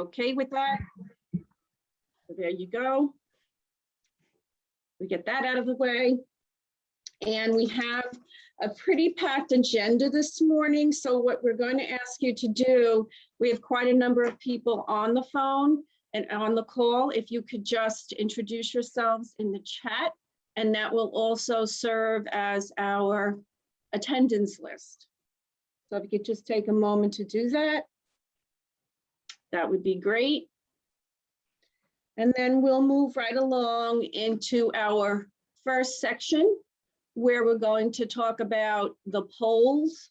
Okay with that? So there you go. We get that out of the way. And we have a pretty packed agenda this morning. So what we're going to ask you to do, we have quite a number of people on the phone and on the call. If you could just introduce yourselves in the chat, and that will also serve as our attendance list. So if you could just take a moment to do that, that would be great. And then we'll move right along into our first section, where we're going to talk about the polls.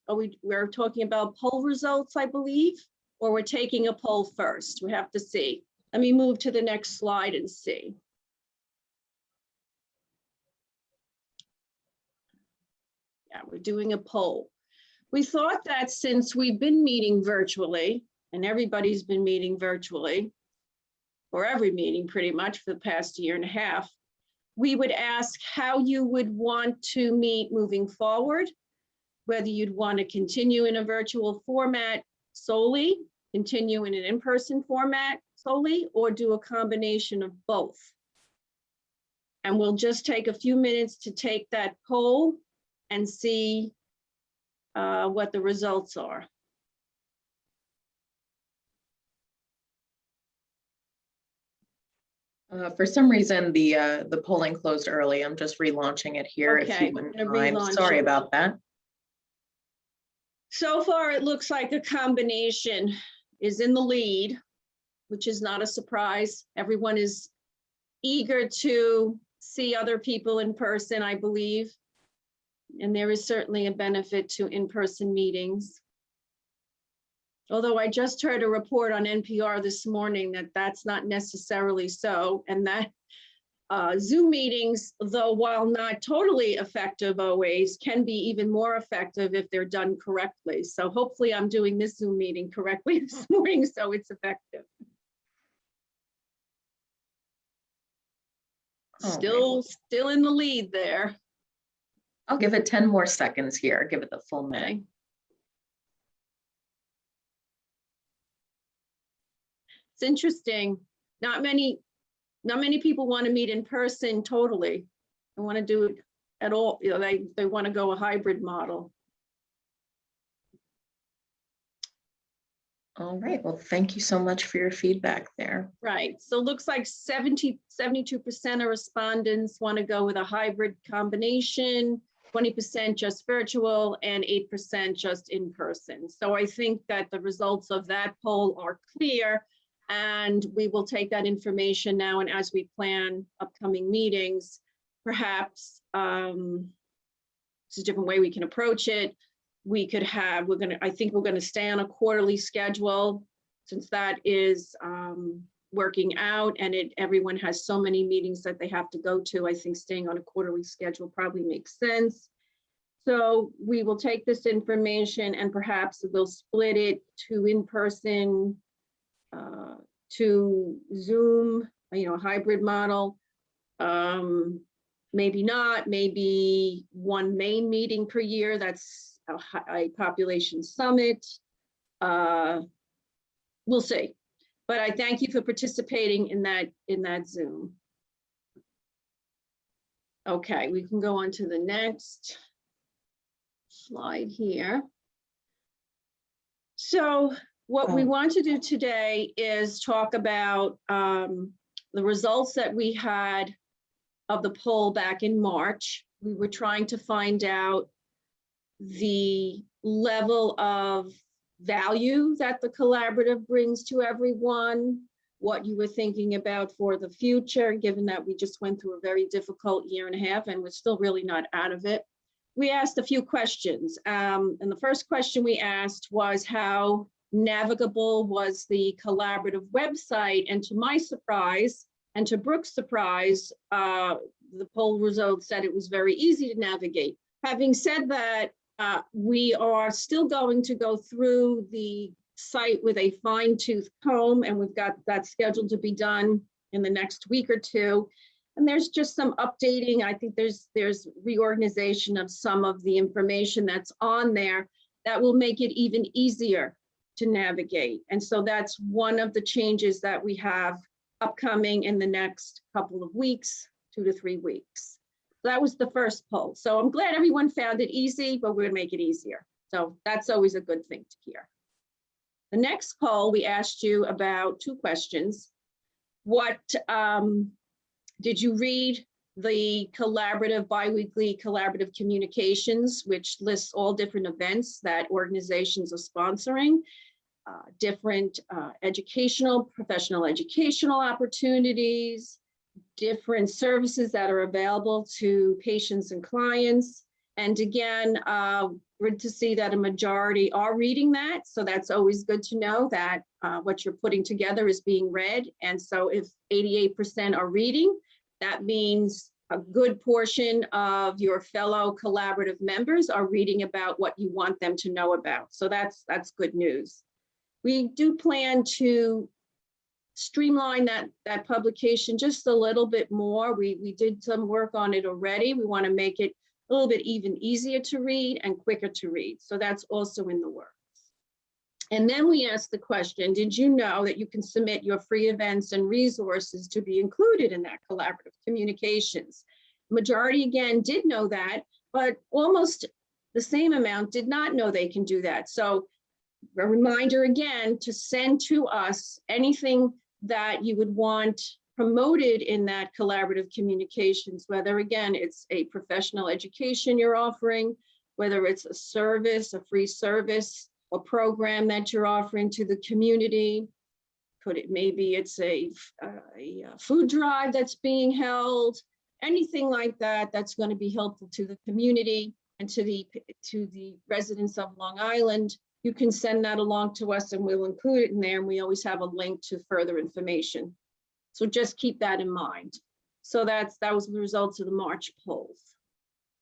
We're talking about poll results, I believe, or we're taking a poll first. We have to see. Let me move to the next slide and see. Yeah, we're doing a poll. We thought that since we've been meeting virtually, and everybody's been meeting virtually, or every meeting pretty much for the past year and a half, we would ask how you would want to meet moving forward, whether you'd want to continue in a virtual format solely, continue in an in-person format solely, or do a combination of both. And we'll just take a few minutes to take that poll and see what the results are. For some reason, the polling closed early. I'm just relaunching it here. Okay, if you wouldn't mind. Sorry about that. So far, it looks like a combination is in the lead, which is not a surprise. Everyone is eager to see other people in person, I believe. And there is certainly a benefit to in-person meetings. Although I just heard a report on NPR this morning that that's not necessarily so, and that Zoom meetings, though while not totally effective always, can be even more effective if they're done correctly. So hopefully I'm doing this Zoom meeting correctly this morning, so it's effective. Still in the lead there. I'll give it 10 more seconds here. Give it the full minute. Okay. It's interesting. Not many people want to meet in person totally. They want to do it at all. You know, they want to go a hybrid model. All right. Well, thank you so much for your feedback there. Right. So it looks like 72% of respondents want to go with a hybrid combination, 20% just virtual, and 8% just in person. So I think that the results of that poll are clear. And we will take that information now, and as we plan upcoming meetings, perhaps it's a different way we can approach it. We could have, I think we're gonna stay on a quarterly schedule, since that is working out, and everyone has so many meetings that they have to go to. I think staying on a quarterly schedule probably makes sense. So we will take this information and perhaps we'll split it to in-person, to Zoom, a hybrid model. Maybe not, maybe one main meeting per year. That's a population summit. We'll see. But I thank you for participating in that Zoom. Okay, we can go on to the next slide here. So what we want to do today is talk about the results that we had of the poll back in March. We were trying to find out the level of value that the collaborative brings to everyone, what you were thinking about for the future, given that we just went through a very difficult year and a half and we're still really not out of it. We asked a few questions. And the first question we asked was, how navigable was the collaborative website? And to my surprise, and to Brooke's surprise, the poll results said it was very easy to navigate. Having said that, we are still going to go through the site with a fine-tooth comb, and we've got that scheduled to be done in the next week or two. And there's just some updating. I think there's reorganization of some of the information that's on there that will make it even easier to navigate. And so that's one of the changes that we have upcoming in the next couple of weeks, 2 to 3 weeks. That was the first poll. So I'm glad everyone found it easy, but we're gonna make it easier. So that's always a good thing to hear. The next poll, we asked you about 2 questions. What, did you read the collaborative, biweekly collaborative communications, which lists all different events that organizations are sponsoring, different educational, professional educational opportunities, different services that are available to patients and clients. And again, we're to see that a majority are reading that. So that's always good to know that what you're putting together is being read. And so if 88% are reading, that means a good portion of your fellow collaborative members are reading about what you want them to know about. So that's good news. We do plan to streamline that publication just a little bit more. We did some work on it already. We want to make it a little bit even easier to read and quicker to read. So that's also in the works. And then we asked the question, did you know that you can submit your free events and resources to be included in that collaborative communications? Majority again did know that, but almost the same amount did not know they can do that. So a reminder again to send to us anything that you would want promoted in that collaborative communications, whether again, it's a professional education you're offering, whether it's a service, a free service, a program that you're offering to the community. Maybe it's a food drive that's being held, anything like that that's going to be helpful to the community and to the residents of Long Island. You can send that along to us and we'll include it in there, and we always have a link to further information. So just keep that in mind. So that was the results of the March polls.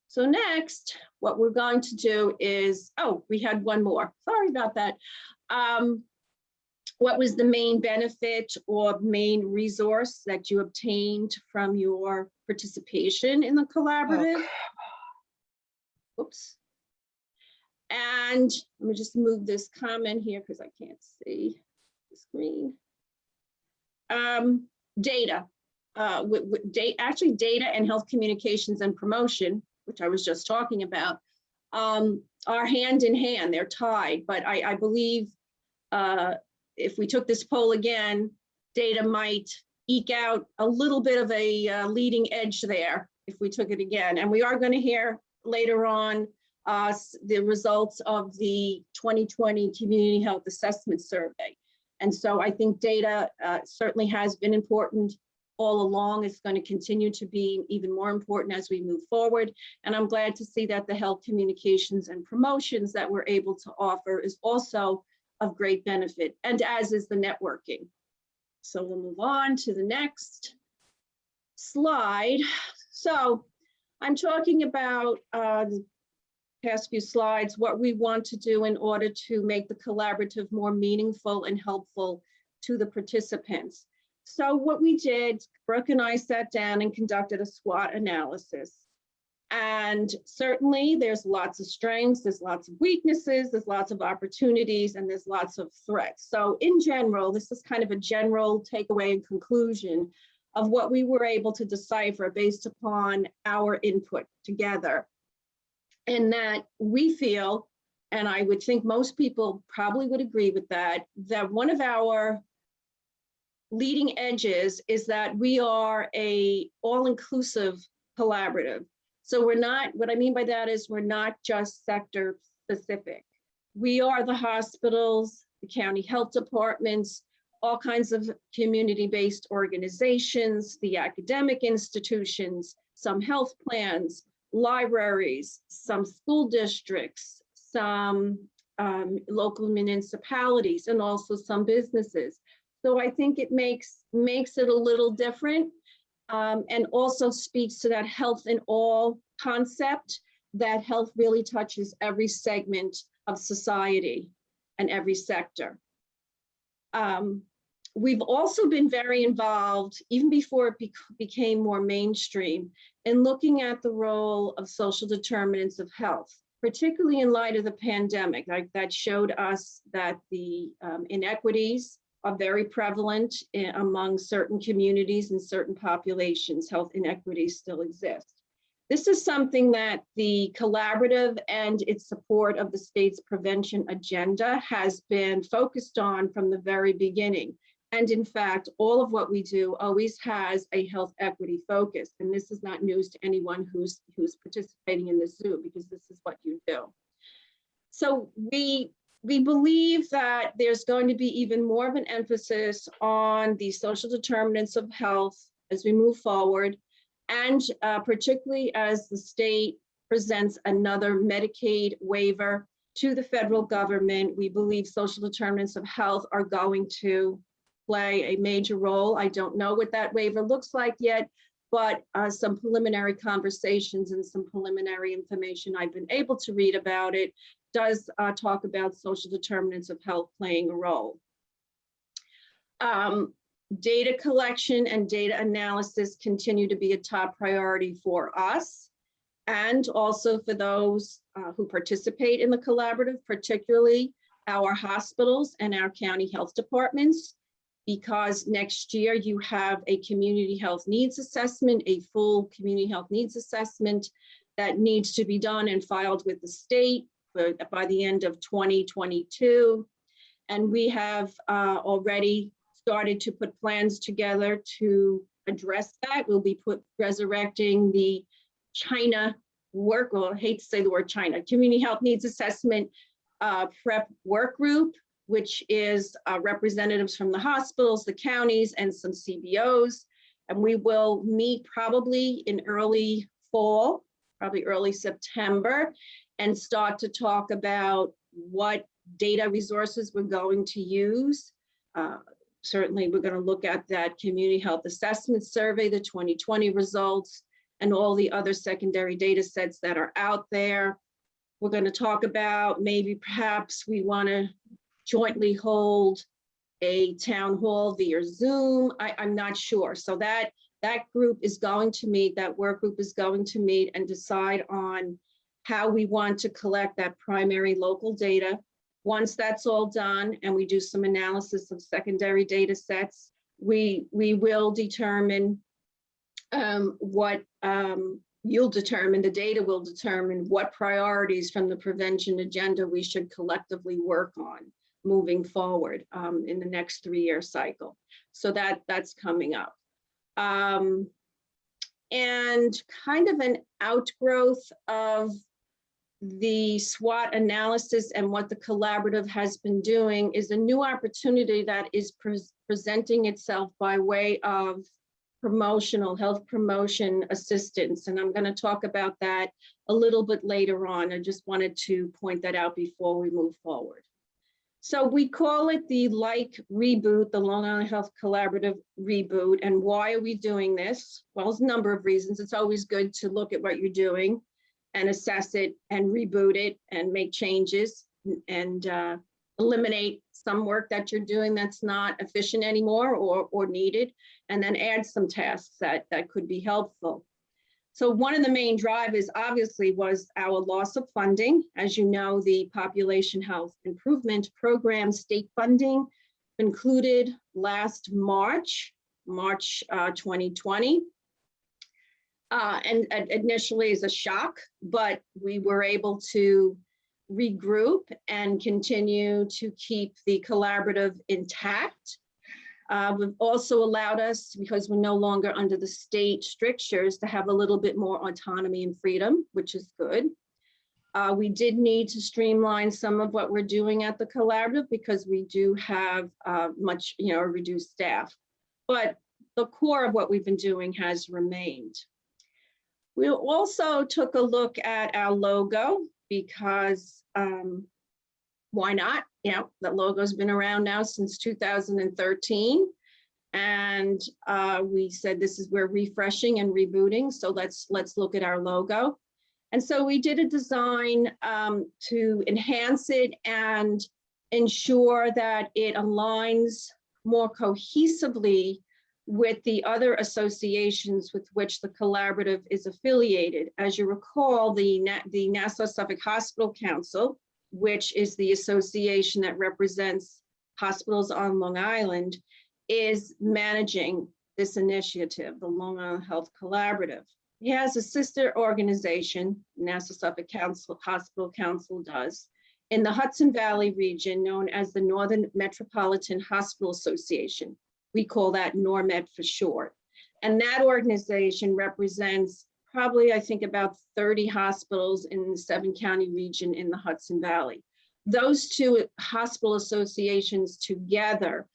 So next, what we're going to do is, oh, we had one more. Sorry about that. What was the main benefit or main resource that you obtained from your participation in the collaborative? Oops. And let me just move this comment here because I can't see the screen. Data, actually data and health communications and promotion, which I was just talking about, are hand in hand, they're tied. But I believe if we took this poll again, data might eke out a little bit of a leading edge there if we took it again. And we are going to hear later on the results of the 2020 Community Health Assessment Survey. And so I think data certainly has been important all along. It's going to continue to be even more important as we move forward. And I'm glad to see that the health communications and promotions that we're able to offer is also of great benefit, and as is the networking. So we'll move on to the next slide. So I'm talking about the past few slides, what we want to do in order to make the collaborative more meaningful and helpful to the participants. So what we did, Brooke and I sat down and conducted a SWOT analysis. And certainly there's lots of strengths, there's lots of weaknesses, there's lots of opportunities, and there's lots of threats. So in general, this is kind of a general takeaway and conclusion of what we were able to decipher based upon our input together. And that we feel, and I would think most people probably would agree with that, that one of our leading edges is that we are a all-inclusive collaborative. So we're not, what I mean by that is we're not just sector specific. We are the hospitals, the county health departments, all kinds of community-based organizations, the academic institutions, some health plans, libraries, some school districts, some local municipalities, and also some businesses. So I think it makes it a little different, and also speaks to that health in all concept, that health really touches every segment of society and every sector. We've also been very involved, even before it became more mainstream, in looking at the role of social determinants of health. particularly in light of the pandemic. Like that showed us that the inequities are very prevalent among certain communities and certain populations. Health inequities still exist. This is something that the collaborative and its support of the state's prevention agenda has been focused on from the very beginning. And in fact, all of what we do always has a health equity focus. And this is not news to anyone who's participating in this Zoom, because this is what you do. So we believe that there's going to be even more of an emphasis on the social determinants of health as we move forward, and particularly as the state presents another Medicaid waiver to the federal government. We believe social determinants of health are going to play a major role. I don't know what that waiver looks like yet, but some preliminary conversations and some preliminary information I've been able to read about it does talk about social determinants of health playing a role. Data collection and data analysis continue to be a top priority for us, and also for those who participate in the collaborative, particularly our hospitals and our county health departments, because next year you have a community health needs assessment, a full community health needs assessment that needs to be done and filed with the state by the end of 2022. And we have already started to put plans together to address that. We'll be resurrecting the China work, well, I hate to say the word China, community health needs assessment prep work group, which is representatives from the hospitals, the counties, and some CBOs. And we will meet probably in early fall, probably early September, and start to talk about what data resources we're going to use. Certainly, we're going to look at that community health assessment survey, the 2020 results, and all the other secondary data sets that are out there. We're going to talk about maybe perhaps we want to jointly hold a town hall via Zoom. I'm not sure. So that group is going to meet, that work group is going to meet and decide on how we want to collect that primary local data. Once that's all done and we do some analysis of secondary data sets, we will determine the data will determine what priorities from the prevention agenda we should collectively work on moving forward in the next 3-year cycle. So that's coming up. And kind of an outgrowth of the SWOT analysis and what the collaborative has been doing is a new opportunity that is presenting itself by way of health promotion assistance. And I'm going to talk about that a little bit later on. I just wanted to point that out before we move forward. So we call it the LIHC Reboot, the Long Island Health Collaborative Reboot. And why are we doing this? Well, there's a number of reasons. It's always good to look at what you're doing and assess it and reboot it and make changes and eliminate some work that you're doing that's not efficient anymore or needed, and then add some tasks that could be helpful. So one of the main drivers obviously was our loss of funding. As you know, the Population Health Improvement Program state funding concluded last March 2020. And initially as a shock, but we were able to regroup and continue to keep the collaborative intact. We've also allowed us, because we're no longer under the state strictures, to have a little bit more autonomy and freedom, which is good. We did need to streamline some of what we're doing at the collaborative because we do have much, reduced staff. But the core of what we've been doing has remained. We also took a look at our logo because why not? The logo's been around now since 2013. And we said we're refreshing and rebooting. So let's look at our logo. And so we did a design to enhance it and ensure that it aligns more cohesively with the other associations with which the collaborative is affiliated. As you recall, the Nassau-Suffolk Hospital Council, which is the association that represents hospitals on Long Island, is managing this initiative, the Long Island Health Collaborative. It has a sister organization, Nassau-Suffolk Hospital Council does, in the Hudson Valley region known as the Northern Metropolitan Hospital Association. We call that NORMED for short. And that organization represents probably, I think, about 30 hospitals in the 7-county region in the Hudson Valley. Those two hospital associations together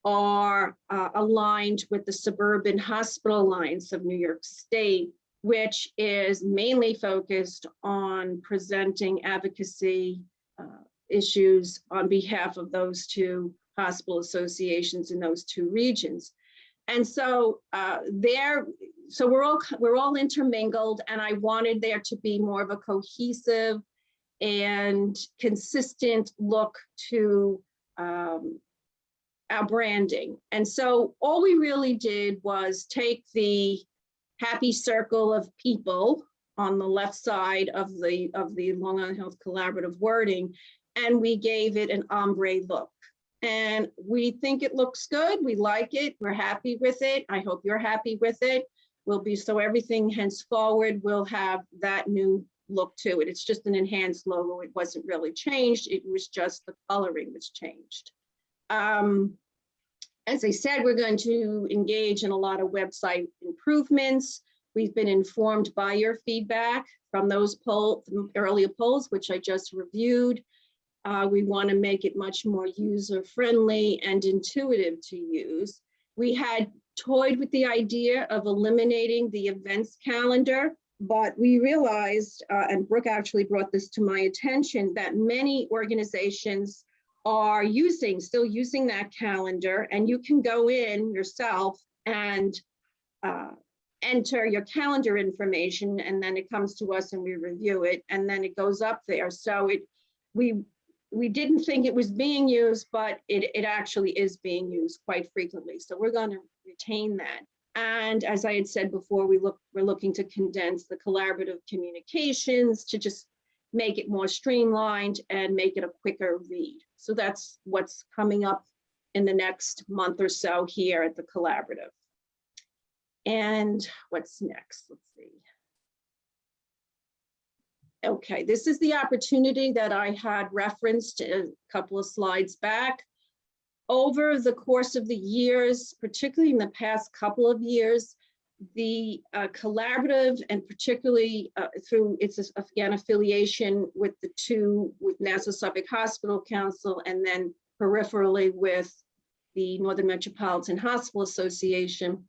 are aligned with the Suburban Hospital Alliance of New York State, which is mainly focused on presenting advocacy issues on behalf of those two hospital associations in those two regions. And so we're all intermingled, and I wanted there to be more of a cohesive and consistent look to our branding. And so all we really did was take the happy circle of people on the left side of the Long Island Health Collaborative wording, and we gave it an ombre look. And we think it looks good. We like it. We're happy with it. I hope you're happy with it. So everything henceforward will have that new look to it. It's just an enhanced logo. It wasn't really changed. It was just the coloring was changed. As I said, we're going to engage in a lot of website improvements. We've been informed by your feedback from those earlier polls, which I just reviewed. We want to make it much more user-friendly and intuitive to use. We had toyed with the idea of eliminating the events calendar, but we realized, and Brooke actually brought this to my attention, that many organizations are still using that calendar, and you can go in yourself and enter your calendar information, and then it comes to us and we review it, and then it goes up there. So we didn't think it was being used, but it actually is being used quite frequently. So we're going to retain that. And as I had said before, we're looking to condense the collaborative communications to just make it more streamlined and make it a quicker read. So that's what's coming up in the next month or so here at the collaborative. And what's next? Let's see. Okay, this is the opportunity that I had referenced a couple of slides back. Over the course of the years, particularly in the past couple of years, the collaborative, and particularly through its, again, affiliation with Nassau-Suffolk Hospital Council, and then peripherally with the Northern Metropolitan Hospital Association,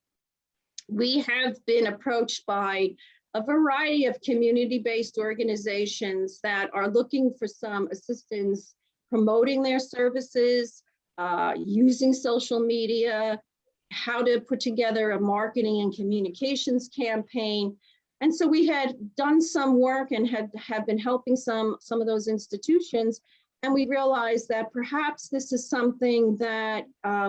we have been approached by a variety of community-based organizations that are looking for some assistance promoting their services, using social media, how to put together a marketing and communications campaign. And so we had done some work and have been helping some of those institutions. And we realized that perhaps this is something that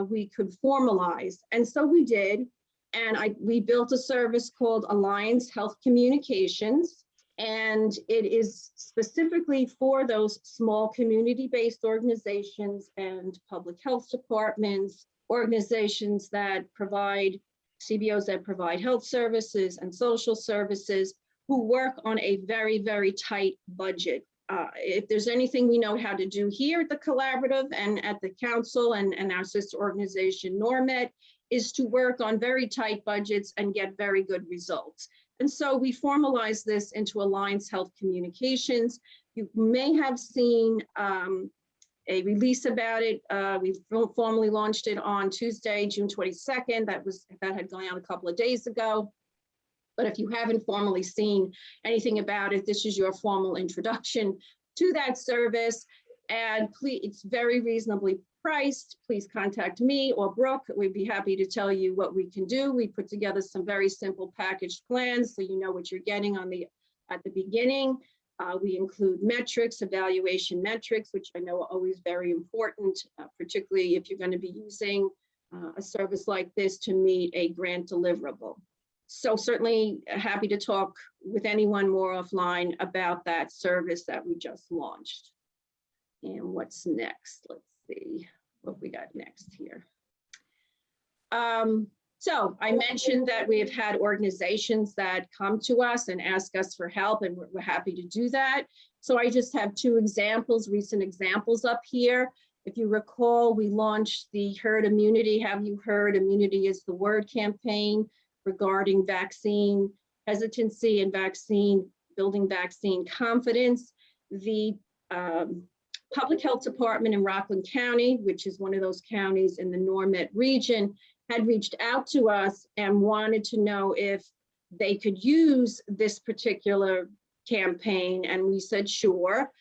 we could formalize. And so we did. And we built a service called Alliance Health Communications. And it is specifically for those small community-based organizations and public health departments, organizations that provide, CBOs that provide health services and social services, who work on a very, very tight budget. If there's anything we know how to do here at the collaborative and at the council and our sister organization, NORMED, is to work on very tight budgets and get very good results. And so we formalized this into Alliance Health Communications. You may have seen a release about it. We formally launched it on Tuesday, June 22nd. That had gone out a couple of days ago. But if you haven't formally seen anything about it, this is your formal introduction to that service. And please, it's very reasonably priced. Please contact me or Brooke. We'd be happy to tell you what we can do. We put together some very simple packaged plans so you know what you're getting at the beginning. We include metrics, evaluation metrics, which I know are always very important, particularly if you're going to be using a service like this to meet a grant deliverable. So certainly happy to talk with anyone more offline about that service that we just launched. And what's next? Let's see what we got next here. So I mentioned that we have had organizations that come to us and ask us for help, and we're happy to do that. So I just have two examples, recent examples up here. If you recall, we launched the Herd Immunity, Have You Heard? Immunity is the Word campaign regarding vaccine hesitancy and building vaccine confidence. The Public Health Department in Rockland County, which is one of those counties in the Normet region, had reached out to us and wanted to know if they could use this particular campaign, and we said sure.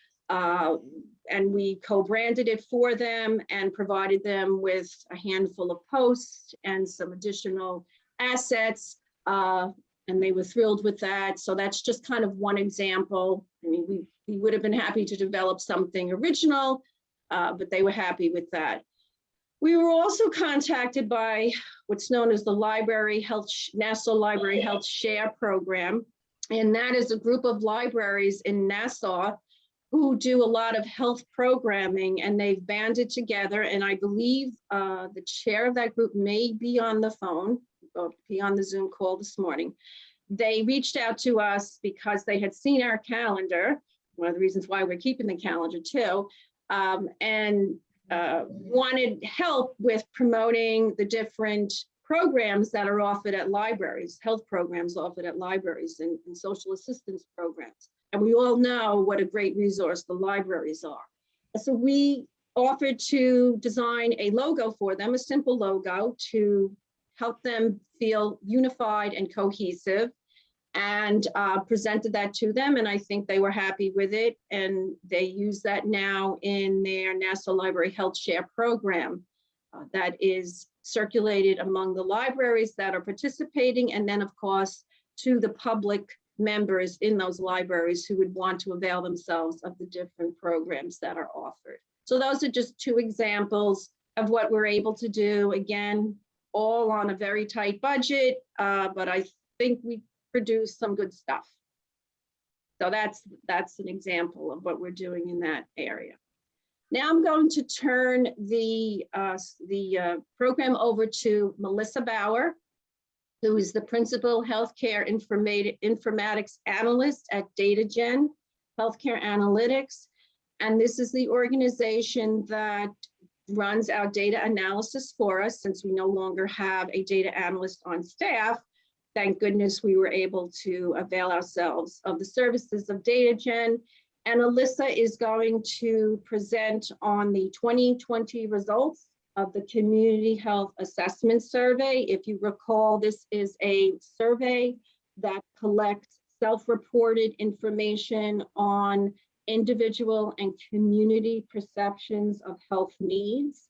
And we co-branded it for them and provided them with a handful of posts and some additional assets, and they were thrilled with that. So that's just kind of one example. I mean, we would have been happy to develop something original, but they were happy with that. We were also contacted by what's known as the Nassau Library Health Share Program, and that is a group of libraries in Nassau who do a lot of health programming, and they've banded together, and I believe the chair of that group may be on the phone, or be on the Zoom call this morning. They reached out to us because they had seen our calendar, one of the reasons why we're keeping the calendar too, and wanted help with promoting the different programs that are offered at libraries, health programs offered at libraries, and social assistance programs. And we all know what a great resource the libraries are. So we offered to design a logo for them, a simple logo to help them feel unified and cohesive, and presented that to them. And I think they were happy with it. And they use that now in their Nassau Library Health Share program that is circulated among the libraries that are participating. And then of course, to the public members in those libraries who would want to avail themselves of the different programs that are offered. So those are just two examples of what we're able to do. Again, all on a very tight budget, but I think we produce some good stuff. So that's an example of what we're doing in that area. Now I'm going to turn the program over to Melissa Bauer, who is the Principal Healthcare Informatics Analyst at DataGen, Healthcare Analytics. And this is the organization that runs our data analysis for us, since we no longer have a data analyst on staff. Thank goodness we were able to avail ourselves of the services of DataGen. And Alyssa is going to present on the 2020 results of the Community Health Assessment Survey. If you recall, this is a survey that collects self-reported information on individual and community perceptions of health needs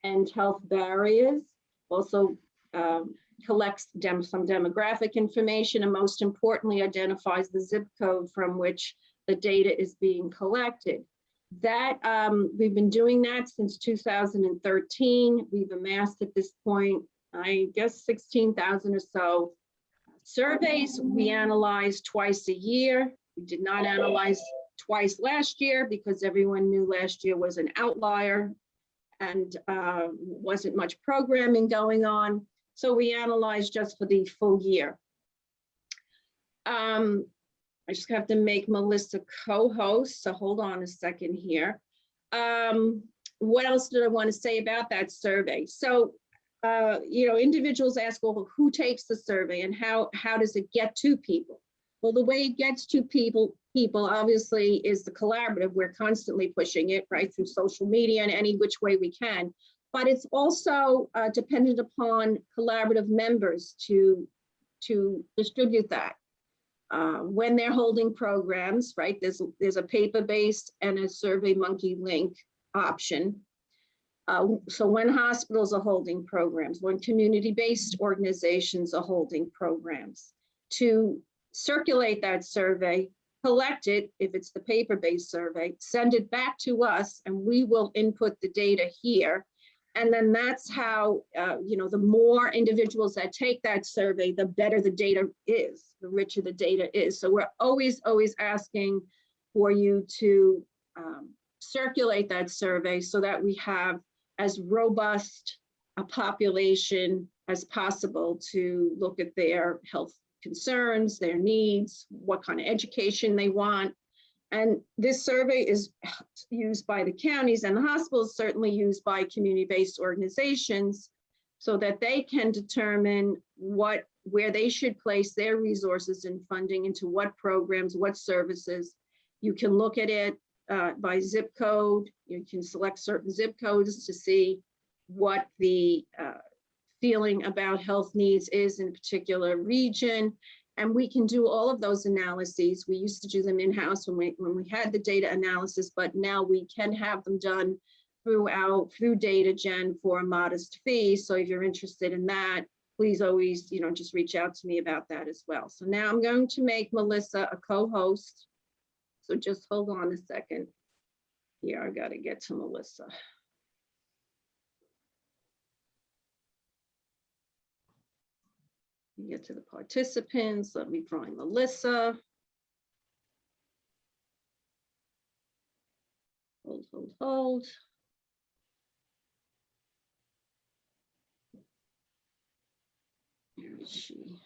and health barriers. Also collects some demographic information, and most importantly, identifies the zip code from which the data is being collected. That we've been doing that since 2013. We've amassed at this point, I guess, 16,000 or so surveys. We analyze twice a year. We did not analyze twice last year because everyone knew last year was an outlier and wasn't much programming going on. So we analyzed just for the full year. I just have to make Melissa co-host, so hold on a second here. What else did I want to say about that survey? So, individuals ask, well, who takes the survey and how does it get to people? Well, the way it gets to people obviously is the collaborative. We're constantly pushing it, right, through social media and any which way we can. But it's also dependent upon collaborative members to distribute that. When they're holding programs, right, there's a paper-based and a SurveyMonkey link option. So when hospitals are holding programs, when community-based organizations are holding programs, to circulate that survey, collect it, if it's the paper-based survey, send it back to us, and we will input the data here. And then that's how, the more individuals that take that survey, the better the data is, the richer the data is. So we're always asking for you to circulate that survey so that we have as robust a population as possible to look at their health concerns, their needs, what kind of education they want. And this survey is used by the counties, and the hospitals, certainly used by community-based organizations, so that they can determine where they should place their resources and funding, into what programs, what services. You can look at it by zip code. You can select certain zip codes to see what the feeling about health needs is in a particular region. And we can do all of those analyses. We used to do them in-house when we had the data analysis, but now we can have them done through DataGen for a modest fee. So if you're interested in that, please always, just reach out to me about that as well. So now I'm going to make Melissa a co-host. So just hold on a second. Here, I got to get to Melissa. Get to the participants. Let me find Melissa. Hold. Where is she?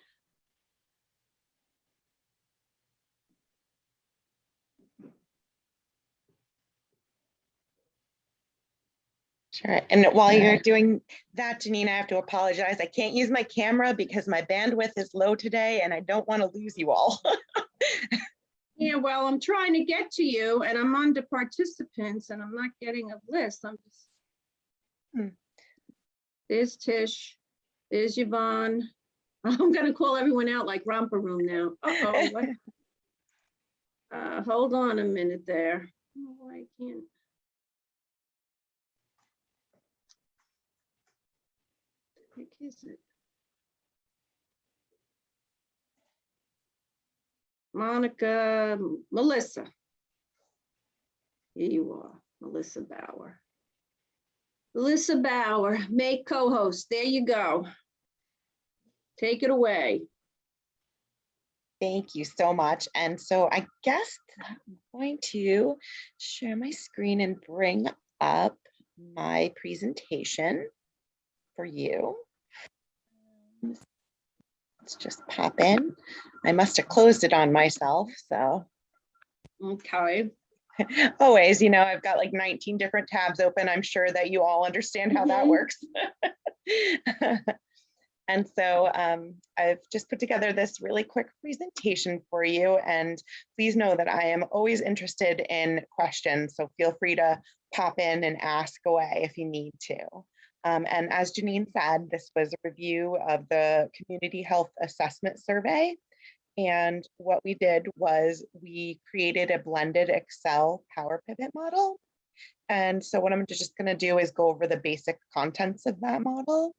Sure. And while you're doing that, Janine, I have to apologize. I can't use my camera because my bandwidth is low today and I don't want to lose you all. Yeah, well, I'm trying to get to you and I'm under participants and I'm not getting a list. I'm just, There's Tish, there's Yvonne. I'm gonna call everyone out like Romper Room now. Uh-oh, what? Hold on a minute there. Oh, I can't. What is it? Monica, Melissa. Here you are, Melissa Bauer. Melissa Bauer, make co-host. There you go. Take it away. Thank you so much. And so I guess I'm going to share my screen and bring up my presentation for you. Let's just pop in. I must have closed it on myself, so. Okay. Always, I've got like 19 different tabs open. I'm sure that you all understand how that works. And so I've just put together this really quick presentation for you. And please know that I am always interested in questions. So feel free to pop in and ask away if you need to. And as Janine said, this was a review of the Community Health Assessment Survey. And what we did was we created a blended Excel Power Pivot model. And so what I'm just going to do is go over the basic contents of that model.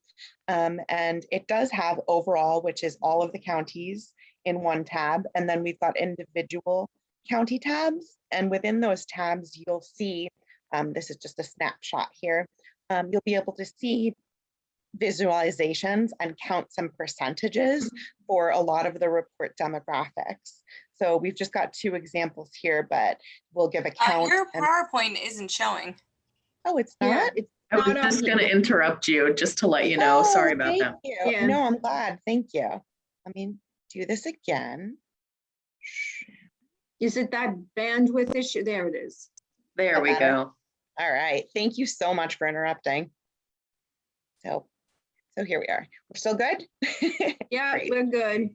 And it does have overall, which is all of the counties in one tab. And then we've got individual county tabs. And within those tabs, you'll see, this is just a snapshot here. You'll be able to see visualizations and count some percentages for a lot of the report demographics. So we've just got 2 examples here, but we'll give a count. Your PowerPoint isn't showing. Oh, it's not? Yeah, it's I was just going to interrupt you just to let you know. Oh, Sorry about that. You. Yeah. No, I'm glad. Thank you. Let me do this again. Is it that bandwidth issue? There it is. There we go. All right. Thank you so much for interrupting. So here we are. We're still good? Yeah, Great. we're good.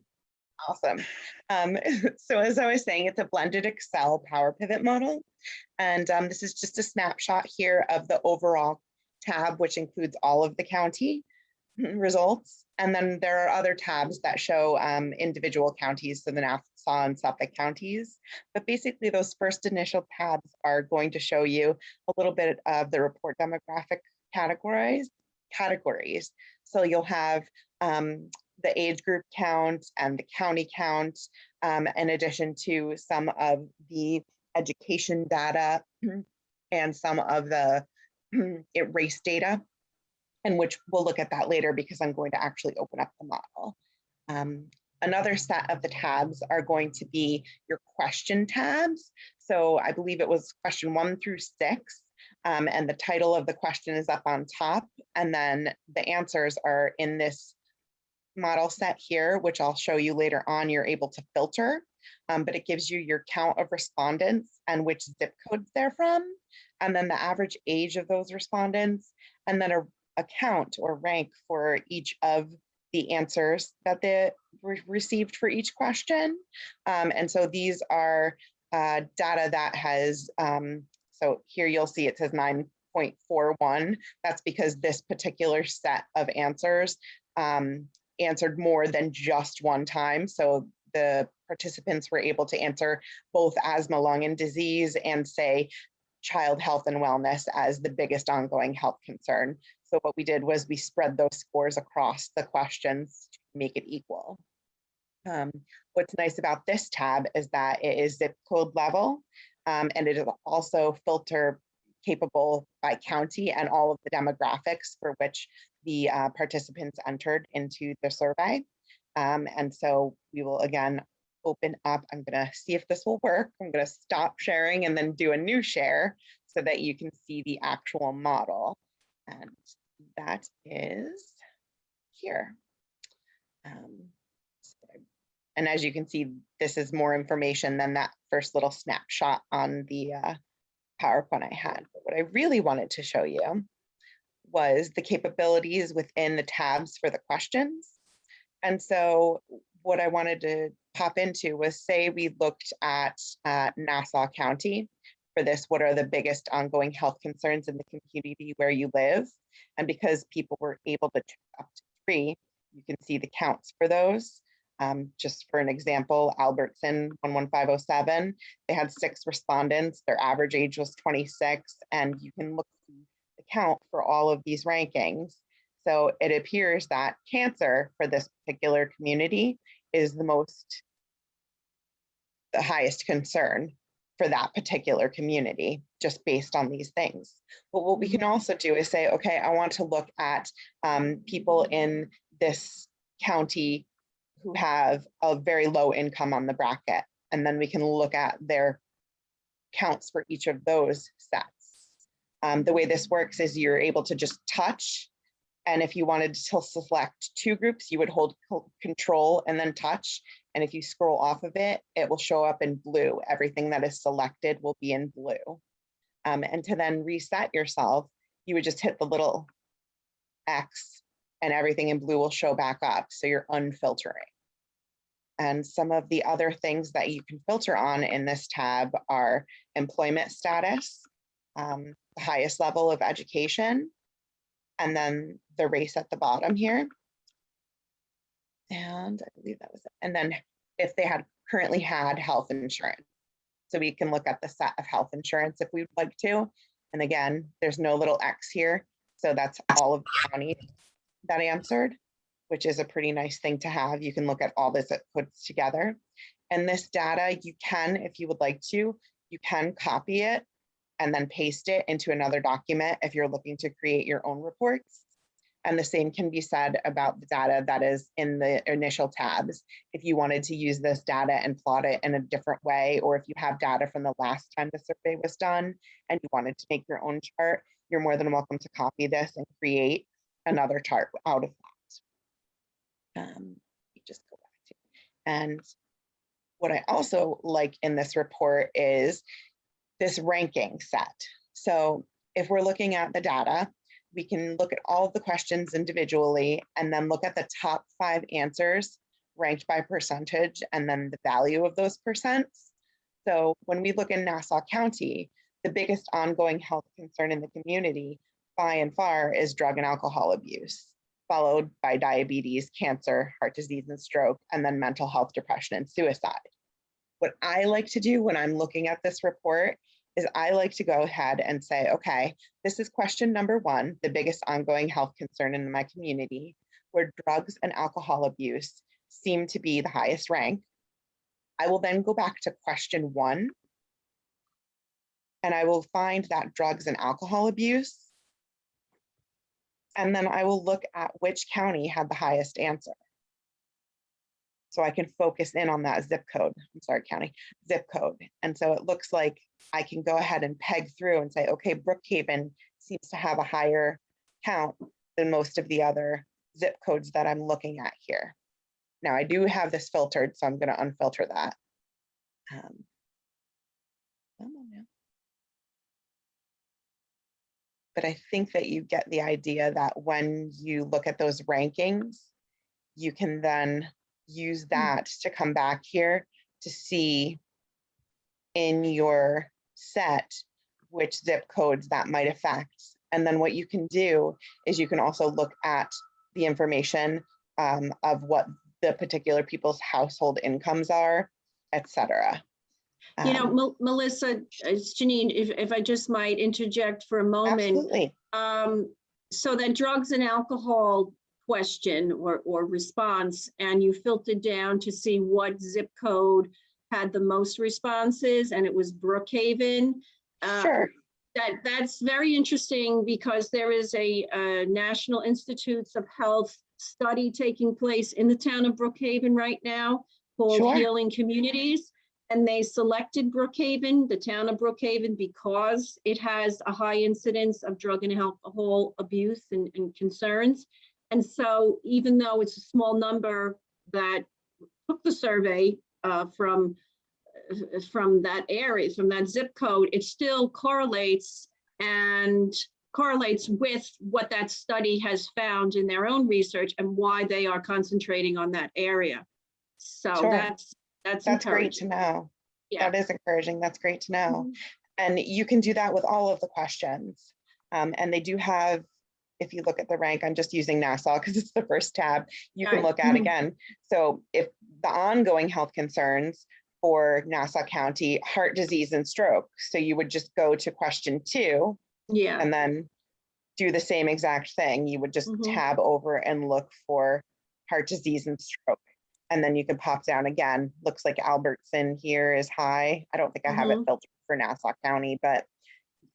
Awesome. So as I was saying, it's a blended Excel Power Pivot model. And this is just a snapshot here of the overall tab, which includes all of the county results. And then there are other tabs that show individual counties, so the Nassau and Suffolk counties. But basically those first initial tabs are going to show you a little bit of the report demographic categories. So you'll have the age group count and the county count, in addition to some of the education data and some of the race data. and which we'll look at that later because I'm going to actually open up the model. Another set of the tabs are going to be your question tabs. So I believe it was question 1 through 6, and the title of the question is up on top, and then the answers are in this model set here, which I'll show you later on. You're able to filter, but it gives you your count of respondents and which zip codes they're from, and then the average age of those respondents, and then a count or rank for each of the answers that they received for each question. And so these are data that has, so here you'll see it says 9.41. That's because this particular set of answers answered more than just one time. So the participants were able to answer both asthma, lung, and disease and say child health and wellness as the biggest ongoing health concern. So what we did was we spread those scores across the questions to make it equal. What's nice about this tab is that it is zip code level, and it is also filter capable by county and all of the demographics for which the participants entered into the survey. And so we will again open up. I'm going to see if this will work. I'm going to stop sharing and then do a new share so that you can see the actual model. And that is here. And as you can see, this is more information than that first little snapshot on the PowerPoint I had. But what I really wanted to show you was the capabilities within the tabs for the questions. And so what I wanted to pop into was, say we looked at Nassau County. For this, what are the biggest ongoing health concerns in the community where you live? And because people were able to choose up to 3, you can see the counts for those. Just for an example, Albertson 11507, they had 6 respondents. Their average age was 26, and you can look at the count for all of these rankings. So it appears that cancer for this particular community is the highest concern for that particular community, just based on these things. But what we can also do is say, okay, I want to look at people in this county who have a very low income on the bracket. And then we can look at their counts for each of those sets. The way this works is you're able to just touch. And if you wanted to select 2 groups, you would hold control and then touch. And if you scroll off of it, it will show up in blue. Everything that is selected will be in blue. And to then reset yourself, you would just hit the little X and everything in blue will show back up. So you're unfiltering. And some of the other things that you can filter on in this tab are employment status, the highest level of education, and then the race at the bottom here. And I believe that was it. And then if they had currently had health insurance. So we can look at the set of health insurance if we would like to. And again, there's no little X here. So that's all of the counties that answered, which is a pretty nice thing to have. You can look at all this, it puts together. And this data, you can, if you would like to, you can copy it and then paste it into another document if you're looking to create your own reports. And the same can be said about the data that is in the initial tabs. If you wanted to use this data and plot it in a different way, or if you have data from the last time the survey was done and you wanted to make your own chart, you're more than welcome to copy this and create another chart out of that. You just go back to, and what I also like in this report is this ranking set. So if we're looking at the data, we can look at all of the questions individually and then look at the top 5 answers ranked by percentage and then the value of those percents. So when we look in Nassau County, the biggest ongoing health concern in the community by and far is drug and alcohol abuse, followed by diabetes, cancer, heart disease and stroke, and then mental health, depression, and suicide. What I like to do when I'm looking at this report is I like to go ahead and say, okay, this is question number 1, the biggest ongoing health concern in my community, where drugs and alcohol abuse seem to be the highest rank. I will then go back to question 1, and I will find that drugs and alcohol abuse And then I will look at which county had the highest answer. So I can focus in on that zip code. I'm sorry, county, zip code. And so it looks like I can go ahead and peg through and say, okay, Brookhaven seems to have a higher count than most of the other zip codes that I'm looking at here. Now I do have this filtered, so I'm going to unfilter that. Come on now. But I think that you get the idea that when you look at those rankings, you can then use that to come back here to see in your set which zip codes that might affect. And then what you can do is you can also look at the information of what the particular people's household incomes are, etc. You know, Melissa, it's Janine, if I just might interject for a moment. Absolutely. So that drugs and alcohol question or response, and you filtered down to see what zip code had the most responses, and it was Brookhaven. Sure. That's very interesting because there is a National Institutes of Health study taking place in the town of Brookhaven right now called Sure. Healing Communities. And they selected Brookhaven, the town of Brookhaven, because it has a high incidence of drug and alcohol abuse and concerns. And so even though it's a small number that took the survey from that area, from that zip code, it still correlates with what that study has found in their own research and why they are concentrating on that area. So Sure. that's great to know. Yeah. That is encouraging. That's great to know. And you can do that with all of the questions. And they do have, if you look at the rank, I'm just using Nassau because it's the first tab you can look at again. So if the ongoing health concerns for Nassau County, heart disease and stroke. So you would just go to question 2 and then do the same exact thing. You would just tab over and look for heart disease and stroke. And then you can pop down again. Looks like Albertson here is high. I don't think I have it filtered for Nassau County, but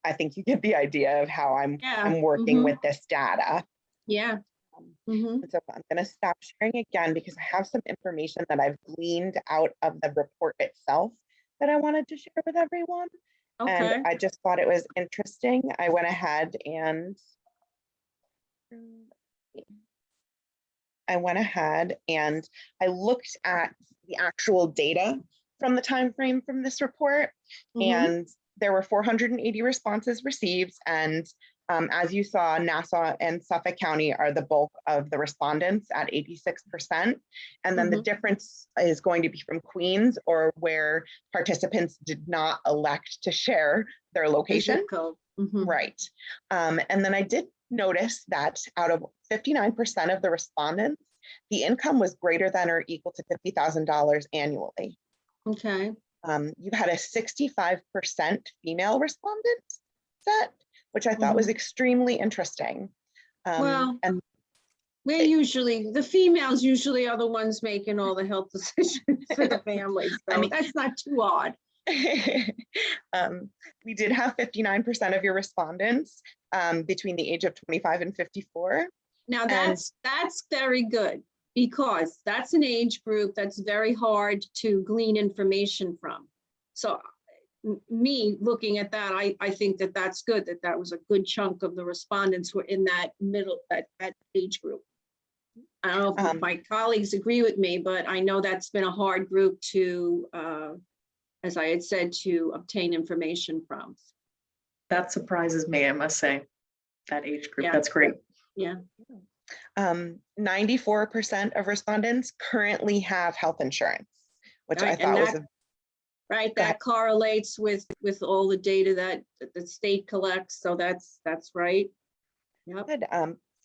I think you get the idea of how I'm working with this data. Yeah. So I'm going to stop sharing again because I have some information that I've gleaned out of the report itself that I wanted to share with everyone. Okay. And I just thought it was interesting. I went ahead and I looked at the actual data from the time frame from this report, and there were 480 responses received. And as you saw, Nassau and Suffolk County are the bulk of the respondents at 86%. And then the difference is going to be from Queens, or where participants did not elect to share their location. Right. And then I did notice that out of 59% of the respondents, the income was greater than or equal to $50,000 annually. Okay. You had a 65% female respondent set, which I thought was extremely interesting. Well, and the females usually are the ones making all the health decisions for the families. So I mean, that's not too odd. We did have 59% of your respondents between the age of 25 and 54. Now that's very good, because that's an age group that's very hard to glean information from. So me looking at that, I think that that's good, that was a good chunk of the respondents were in that middle, that age group. I don't know if my colleagues agree with me, but I know that's been a hard group to, as I had said, to obtain information from. That surprises me, I must say, that age group. That's great. Yeah. 94% of respondents currently have health insurance, which I thought was that correlates with all the data that the state collects. So that's right. Yep. Good.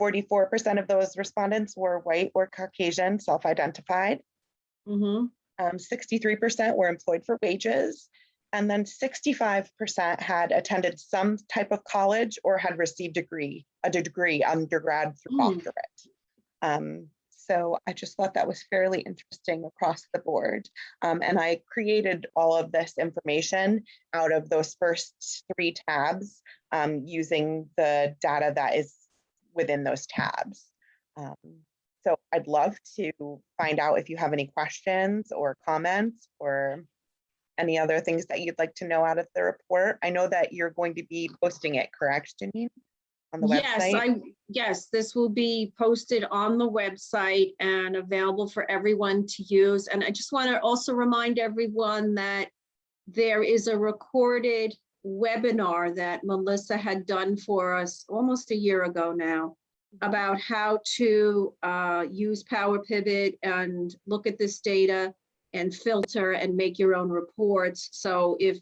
44% of those respondents were white or Caucasian, self-identified. 63% were employed for wages. And then 65% had attended some type of college or had received a degree, undergrad through doctorate. So I just thought that was fairly interesting across the board. And I created all of this information out of those first 3 tabs using the data that is within those tabs. So I'd love to find out if you have any questions or comments or any other things that you'd like to know out of the report. I know that you're going to be posting it, correct, Janine? On the website? Yes, this will be posted on the website and available for everyone to use. And I just want to also remind everyone that there is a recorded webinar that Melissa had done for us almost a year ago now about how to use Power Pivot and look at this data and filter and make your own reports. So if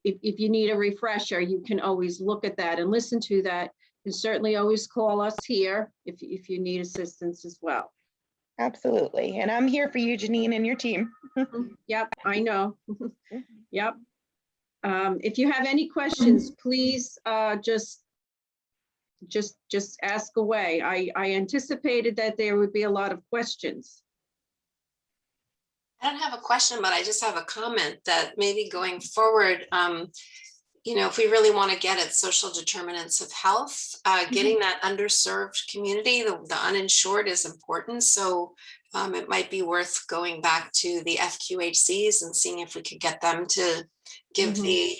you need a refresher, you can always look at that and listen to that. And certainly always call us here if you need assistance as well. Absolutely. And I'm here for you, Janine, and your team. Yep, I know. Yep. If you have any questions, please just ask away. I anticipated that there would be a lot of questions. I don't have a question, but I just have a comment that maybe going forward, if we really want to get at social determinants of health, getting that underserved community, the uninsured is important. So it might be worth going back to the FQHCs and seeing if we could get them to give the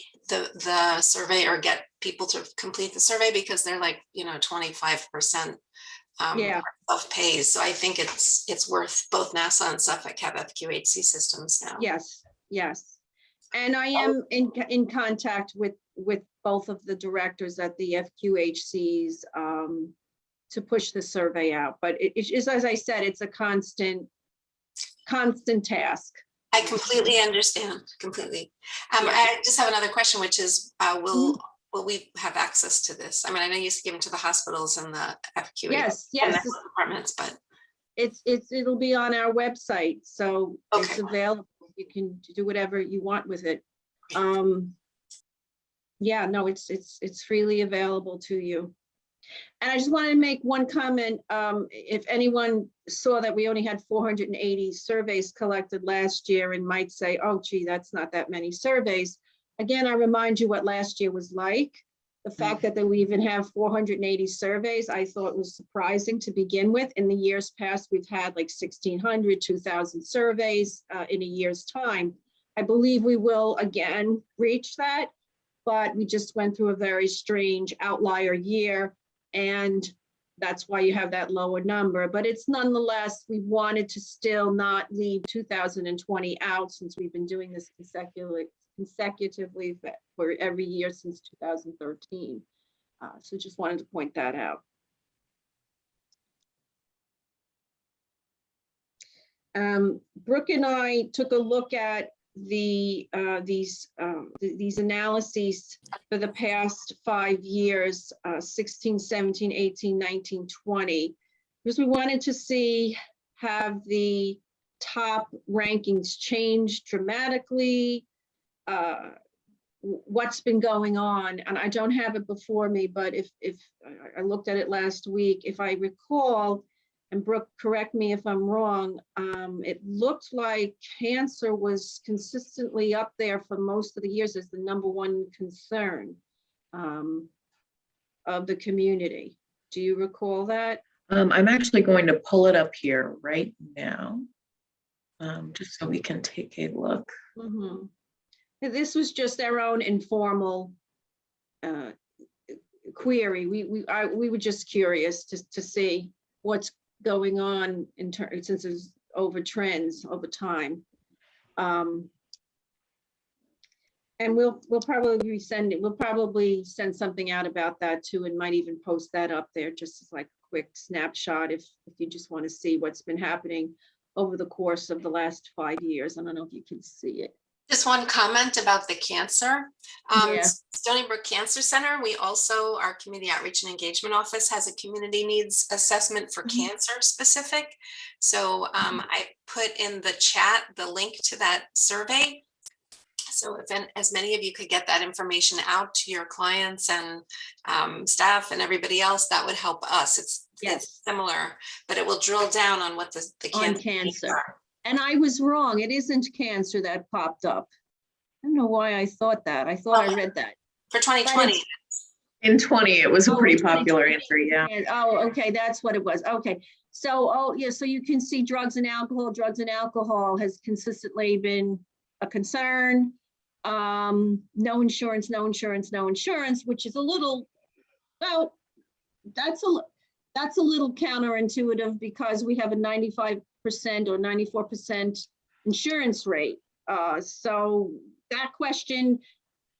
survey or get people to complete the survey, because they're like, 25% self-pays. So I think it's worth, both NASA and Suffolk have FQHC systems now. Yes. And I am in contact with both of the directors at the FQHCs to push the survey out. But it is, as I said, it's a constant task. I completely understand, completely. I just have another question, which is, will we have access to this? I mean, I know you used to give them to the hospitals and the FQHC Yes. departments, but It'll be on our website, so Okay. it's available. You can do whatever you want with it. Yeah, no, it's freely available to you. And I just wanted to make one comment. If anyone saw that we only had 480 surveys collected last year and might say, oh, gee, that's not that many surveys. Again, I remind you what last year was like. The fact that we even have 480 surveys, I thought was surprising to begin with. In the years past, we've had like 1,600, 2,000 surveys in a year's time. I believe we will again reach that, but we just went through a very strange outlier year, and that's why you have that lower number. But it's nonetheless, we wanted to still not leave 2020 out, since we've been doing this consecutively for every year since 2013. So just wanted to point that out. Brooke and I took a look at these analyses for the past 5 years, 16, 17, 18, 19, 20, because we wanted to see, have the top rankings changed dramatically, what's been going on. And I don't have it before me, but if I looked at it last week, if I recall, and Brooke, correct me if I'm wrong, it looked like cancer was consistently up there for most of the years as the #1 concern of the community. Do you recall that? I'm actually going to pull it up here right now, just so we can take a look. This was just our own informal query. We were just curious to see what's going on in terms, since it's over trends over time. And we'll probably send it. We'll probably send something out about that too, and might even post that up there just as like a quick snapshot if you just want to see what's been happening over the course of the last 5 years. I don't know if you can see it. just one comment about the cancer. Yeah. Stony Brook Cancer Center, we also, our Community Outreach and Engagement Office has a community needs assessment for cancer specific. So I put in the chat the link to that survey. So if as many of you could get that information out to your clients and staff and everybody else, that would help us. It's similar, but it will drill down on what the cancer are. And I was wrong. It isn't cancer that popped up. I don't know why I thought that. I thought I read that. For 2020. In 20, it was a Oh, pretty 2020. popular answer, yeah. And, oh, okay, that's what it was. Okay. So, oh, yeah, so you can see drugs and alcohol has consistently been a concern. No insurance, no insurance, no insurance, which is a little, well, that's a little counterintuitive because we have a 95% or 94% insurance rate. So that question,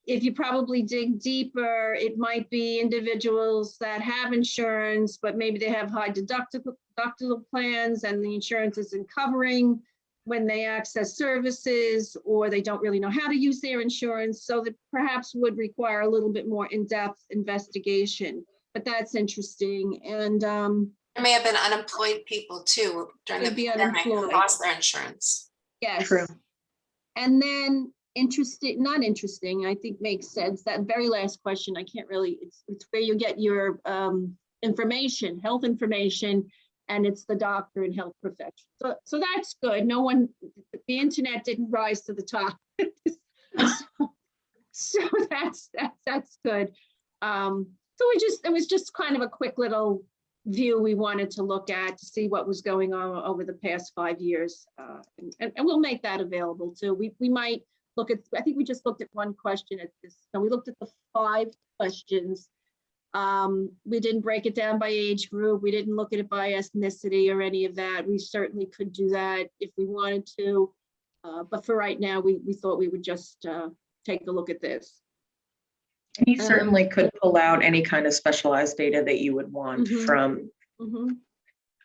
if you probably dig deeper, it might be individuals that have insurance, but maybe they have high deductible plans and the insurance isn't covering when they access services, or they don't really know how to use their insurance. So that perhaps would require a little bit more in-depth investigation, but that's interesting. And There may have been unemployed people too during the Could be pandemic who unemployed. lost their insurance. yes. True. And then not interesting, I think makes sense. That very last question, I can't really, it's where you get your information, health information, and it's the doctor and health profession. So that's good. No one, the internet didn't rise to the top. So that's good. So it was just kind of a quick little view we wanted to look at to see what was going on over the past 5 years. And we'll make that available too. We might look at, I think we just looked at one question at this. So we looked at the 5 questions. We didn't break it down by age group. We didn't look at it by ethnicity or any of that. We certainly could do that if we wanted to. But for right now, we thought we would just take a look at this. You certainly could pull out any kind of specialized data that you would want Mhm. from, Mhm.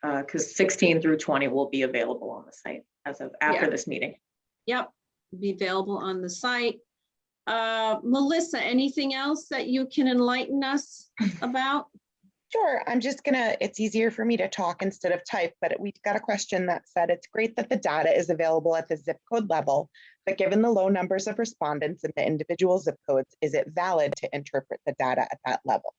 because 16 through 20 will be available on the site as of after Yeah. this meeting. Yep, be available on the site. Melissa, anything else that you can enlighten us about? Sure, it's easier for me to talk instead of type, but we've got a question that said, it's great that the data is available at the zip code level, but given the low numbers of respondents in the individual zip codes, is it valid to interpret the data at that level?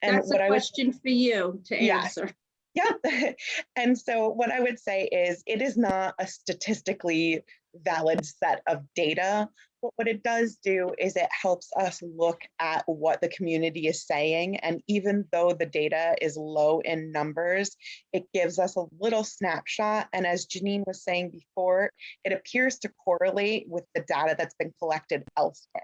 And That's a question for you to Yes. answer. Yeah. And so what I would say is it is not a statistically valid set of data. But what it does do is it helps us look at what the community is saying. And even though the data is low in numbers, it gives us a little snapshot. And as Janine was saying before, it appears to correlate with the data that's been collected elsewhere.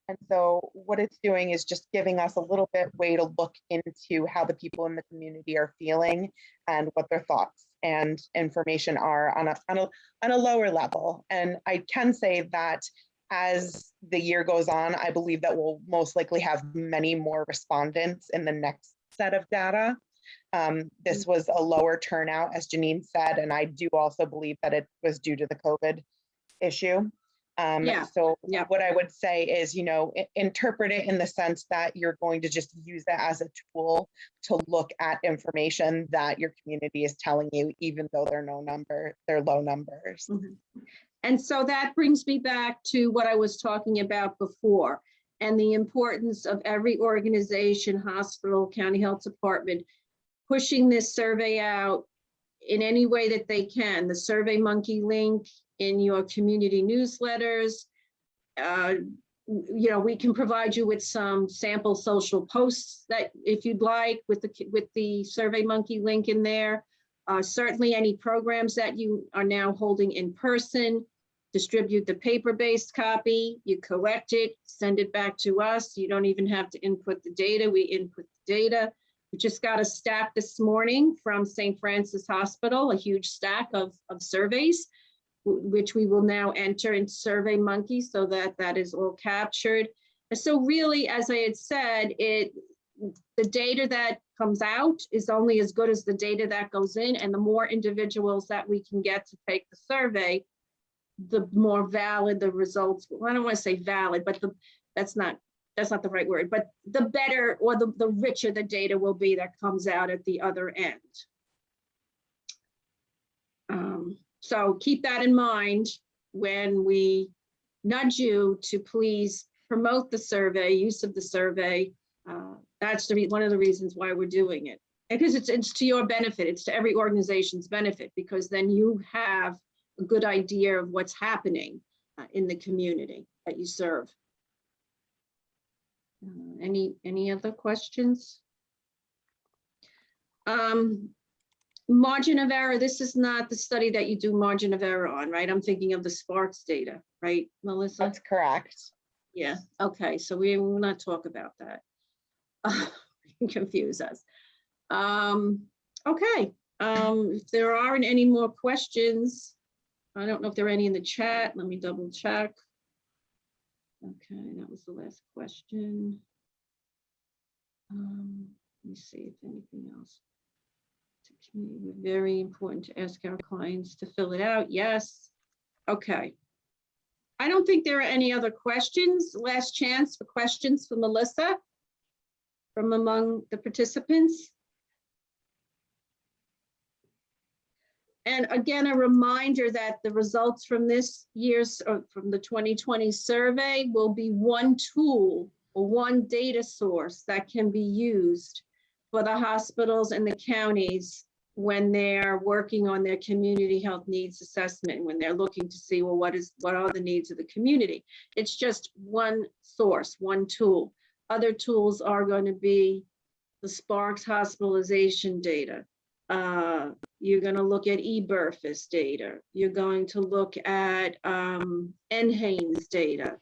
And so what it's doing is just giving us a little bit way to look into how the people in the community are feeling and what their thoughts and information are on a lower level. And I can say that as the year goes on, I believe that we'll most likely have many more respondents in the next set of data. This was a lower turnout, as Janine said, and I do also believe that it was due to the COVID issue. So yeah. what I would say is, interpret it in the sense that you're going to just use it as a tool to look at information that your community is telling you, even though they're low numbers. Mhm. And so that brings me back to what I was talking about before, and the importance of every organization, hospital, county health department, pushing this survey out in any way that they can. The SurveyMonkey link in your community newsletters. We can provide you with some sample social posts that, if you'd like, with the SurveyMonkey link in there. Certainly any programs that you are now holding in person, distribute the paper-based copy, you collect it, send it back to us. You don't even have to input the data, we input the data. We just got a stack this morning from St. Francis Hospital, a huge stack of surveys, which we will now enter into SurveyMonkey so that is all captured. And so really, as I had said, the data that comes out is only as good as the data that goes in, and the more individuals that we can get to take the survey, the more valid the results. Well, I don't want to say valid, but that's not the right word, but the better or the richer the data will be that comes out at the other end. So keep that in mind when we nudge you to please promote the survey, use of the survey. That's one of the reasons why we're doing it. Because it's to your benefit, it's to every organization's benefit, because then you have a good idea of what's happening in the community that you serve. Any other questions? Margin of error, this is not the study that you do margin of error on, right? I'm thinking of the Sparks data, right, Melissa? That's correct. Yeah, okay, so we will not talk about that. Confuse us. Okay, if there aren't any more questions, I don't know if there are any in the chat. Let me double check. Okay, that was the last question. Let me see if anything else. Very important to ask our clients to fill it out. Yes. Okay. I don't think there are any other questions. Last chance for questions for Melissa from among the participants. And again, a reminder that the results from this year's, or from the 2020 survey, will be one tool or one data source that can be used for the hospitals and the counties when they're working on their community health needs assessment, when they're looking to see, well, what are the needs of the community? It's just one source, one tool. Other tools are going to be the Sparks hospitalization data. You're going to look at eBurfis data. You're going to look at NHANES data,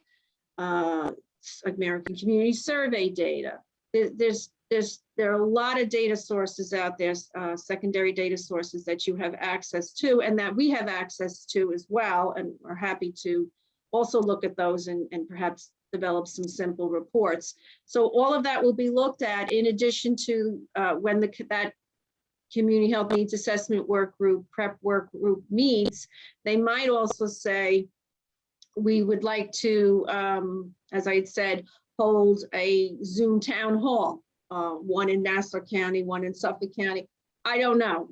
American Community Survey data. There are a lot of data sources out there, secondary data sources that you have access to and that we have access to as well, and are happy to also look at those and perhaps develop some simple reports. So all of that will be looked at in addition to when that community health needs assessment work group, prep work group meets. They might also say, we would like to, as I had said, hold a Zoom town hall, one in Nassau County, one in Suffolk County. I don't know,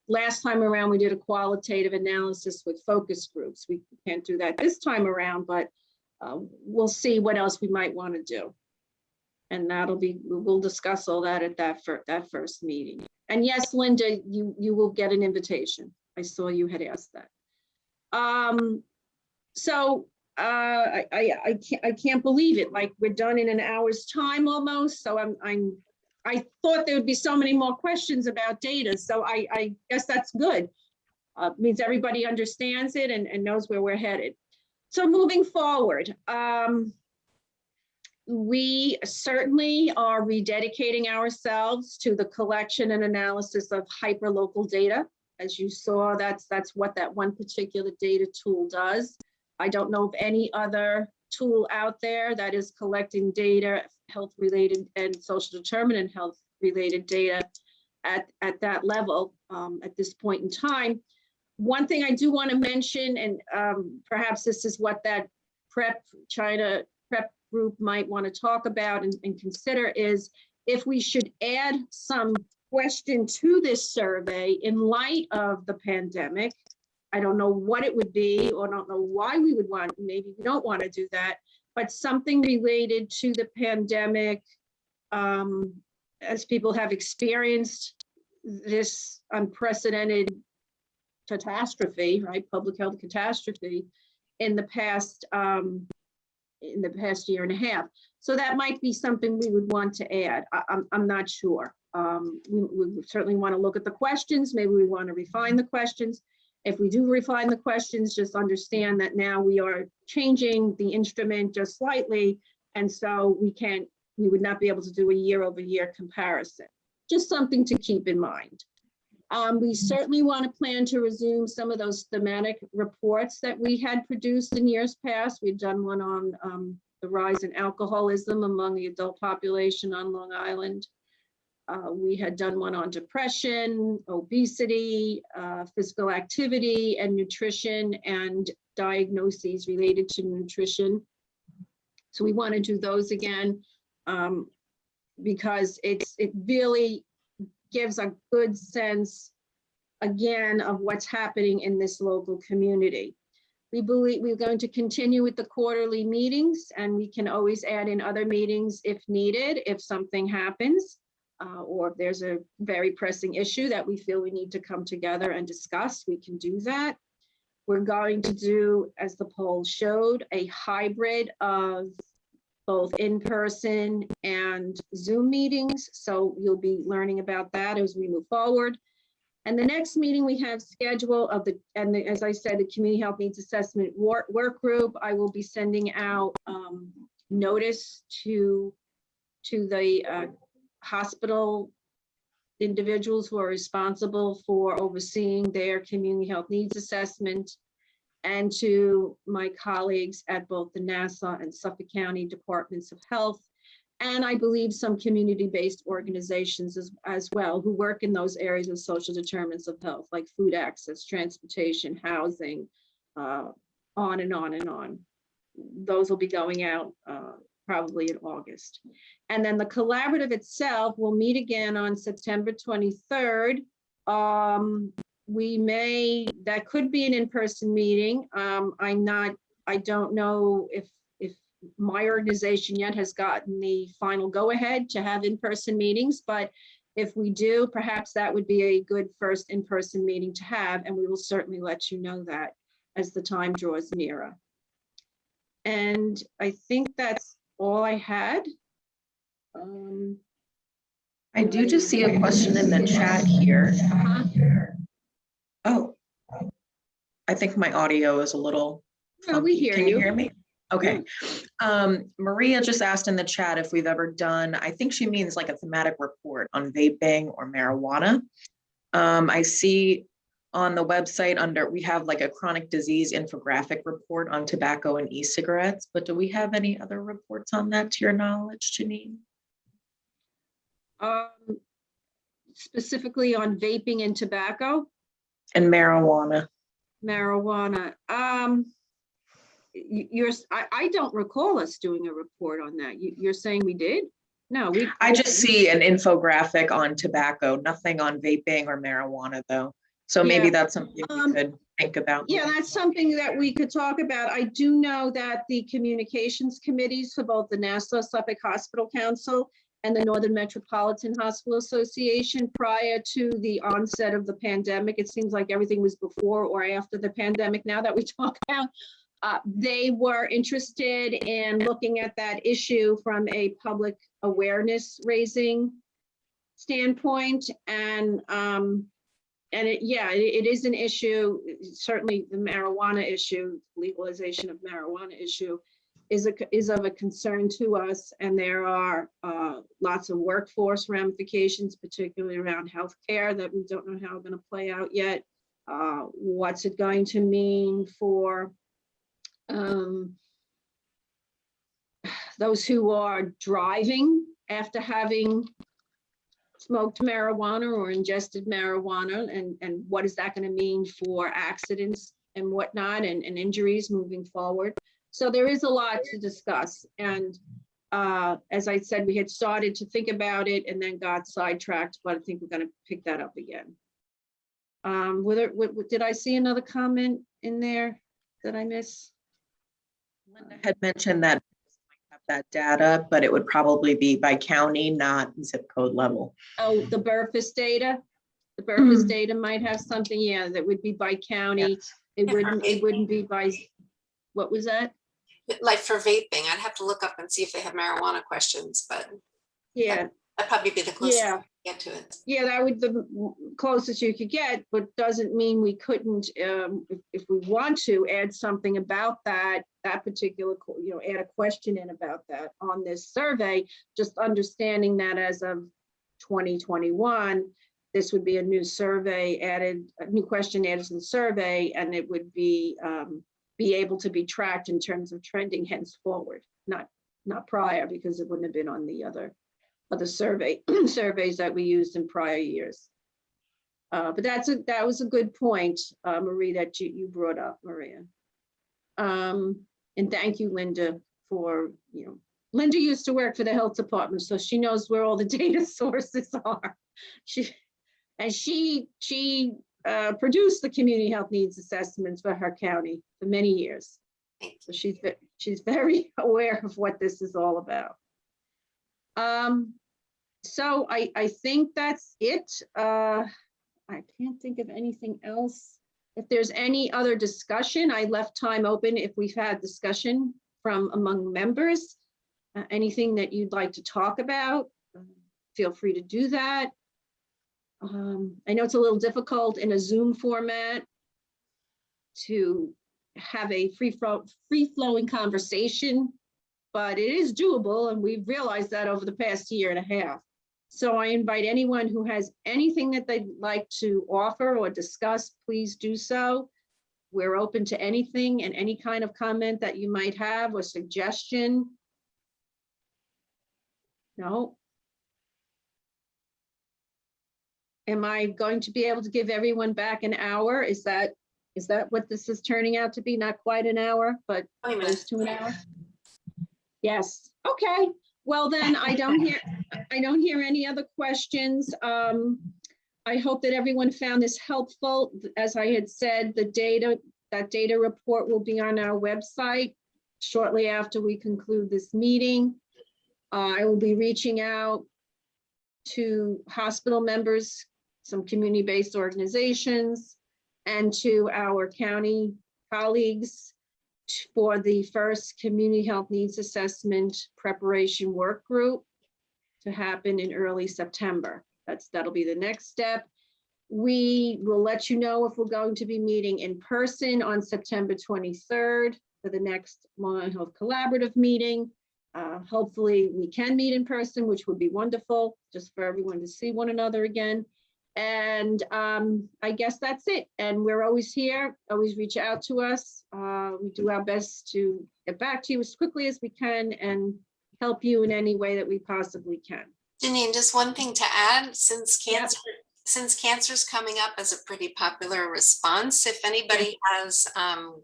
last time around we did a qualitative analysis with focus groups. We can't do that this time around, but we'll see what else we might want to do. And we'll discuss all that at that first meeting. And yes, Linda, you will get an invitation. I saw you had asked that. So I can't believe it. Like, we're done in an hour's time almost. So I thought there would be so many more questions about data. So I guess that's good. Means everybody understands it and knows where we're headed. So moving forward, we certainly are rededicating ourselves to the collection and analysis of hyperlocal data. As you saw, that's what that one particular data tool does. I don't know of any other tool out there that is collecting data, health-related and social determinant health-related data at that level at this point in time. One thing I do want to mention, and perhaps this is what that China prep group might want to talk about and consider, is if we should add some question to this survey in light of the pandemic. I don't know what it would be, or don't know why we would want, maybe we don't want to do that, but something related to the pandemic, as people have experienced this unprecedented catastrophe, right? Public health catastrophe in the past year and a half. So that might be something we would want to add. I'm not sure. We certainly want to look at the questions. Maybe we want to refine the questions. If we do refine the questions, just understand that now we are changing the instrument just slightly. And so we would not be able to do a year-over-year comparison. Just something to keep in mind. We certainly want to plan to resume some of those thematic reports that we had produced in years past. We've done one on the rise in alcoholism among the adult population on Long Island. We had done one on depression, obesity, physical activity, and nutrition and diagnoses related to nutrition. So we want to do those again because it really gives a good sense, again, of what's happening in this local community. We believe we're going to continue with the quarterly meetings, and we can always add in other meetings if needed, if something happens. Or if there's a very pressing issue that we feel we need to come together and discuss, we can do that. We're going to do, as the poll showed, a hybrid of both in-person and Zoom meetings. So you'll be learning about that as we move forward. And the next meeting we have scheduled as I said, the Community Health Needs Assessment work group, I will be sending out notice to the hospital individuals who are responsible for overseeing their community health needs assessment, and to my colleagues at both the Nassau and Suffolk County Departments of Health, and I believe some community-based organizations as well who work in those areas of social determinants of health, like food access, transportation, housing, on and on and on. Those will be going out probably in August. And then the collaborative itself will meet again on September 23rd. That could be an in-person meeting. I don't know if my organization yet has gotten the final go-ahead to have in-person meetings, but if we do, perhaps that would be a good first in-person meeting to have, and we will certainly let you know that as the time draws nearer. And I think that's all I had. I do just see a question in the chat here. Oh, I think my audio is a little Oh, we hear Can you. you hear me? Okay. Maria just asked in the chat if we've ever done, I think she means like a thematic report on vaping or marijuana. I see on the website we have like a chronic disease infographic report on tobacco and e-cigarettes, but do we have any other reports on that to your knowledge, Janine? Specifically on vaping and tobacco? And marijuana. Marijuana. I don't recall us doing a report on that. You're saying we did? No, I just see an infographic on tobacco, nothing on vaping or marijuana though. So maybe that's something we could think about. Yeah, that's something that we could talk about. I do know that the communications committees for both the Nassau Suffolk Hospital Council and the Northern Metropolitan Hospital Association, prior to the onset of the pandemic, it seems like everything was before or after the pandemic now that we talk about, they were interested in looking at that issue from a public awareness raising standpoint. And it is an issue. Certainly the marijuana issue, legalization of marijuana issue is of a concern to us. And there are lots of workforce ramifications, particularly around healthcare, that we don't know how going to play out yet. What's it going to mean for those who are driving after having smoked marijuana or ingested marijuana, and what is that going to mean for accidents and whatnot, and injuries moving forward? So there is a lot to discuss. And as I said, we had started to think about it and then got sidetracked, but I think we're going to pick that up again. Did I see another comment in there that I missed? Linda had mentioned that have that data, but it would probably be by county, not zip code level. Oh, the Burfus data? The Burfus data might have something, yeah, that would be by county. It wouldn't be by, what was that? Like for vaping, I'd have to look up and see if they have marijuana questions, but Yeah, that'd probably be the closest Yeah. I can get to it. yeah, that would the closest you could get, but doesn't mean we couldn't, if we want to, add something about that particular, add a question in about that on this survey, just understanding that as of 2021, this would be a new survey added, a new question added to the survey, and it would be able to be tracked in terms of trending henceforward, not prior, because it wouldn't have been on the other surveys that we used in prior years. But that was a good point, Marie, that you brought up, Maria. And thank you, Linda, for, Linda used to work for the health department, so she knows where all the data sources are. She produced the community health needs assessments for her county for many years. So she's very aware of what this is all about. So I think that's it. I can't think of anything else. If there's any other discussion, I left time open if we've had discussion from among members. anything that you'd like to talk about, feel free to do that. I know it's a little difficult in a Zoom format to have a free-flowing conversation, but it is doable, and we've realized that over the past year and a half. So I invite anyone who has anything that they'd like to offer or discuss, please do so. We're open to anything and any kind of comment that you might have or suggestion. No? Am I going to be able to give everyone back an hour? Is that what this is turning out to be? Not quite an hour, but 20 close minutes. to an hour? Yes, okay. Well, then I don't hear any other questions. I hope that everyone found this helpful. As I had said, that data report will be on our website shortly after we conclude this meeting. I will be reaching out to hospital members, some community-based organizations, and to our county colleagues for the first community health needs assessment preparation work group to happen in early September. That'll be the next step. We will let you know if we're going to be meeting in person on September 23rd for the next Long Island Health Collaborative meeting. Hopefully we can meet in person, which would be wonderful, just for everyone to see one another again. And I guess that's it. And we're always here, always reach out to us. We do our best to get back to you as quickly as we can and help you in any way that we possibly can. Janine, just one thing to add, since cancer's coming up as a pretty popular response, if anybody has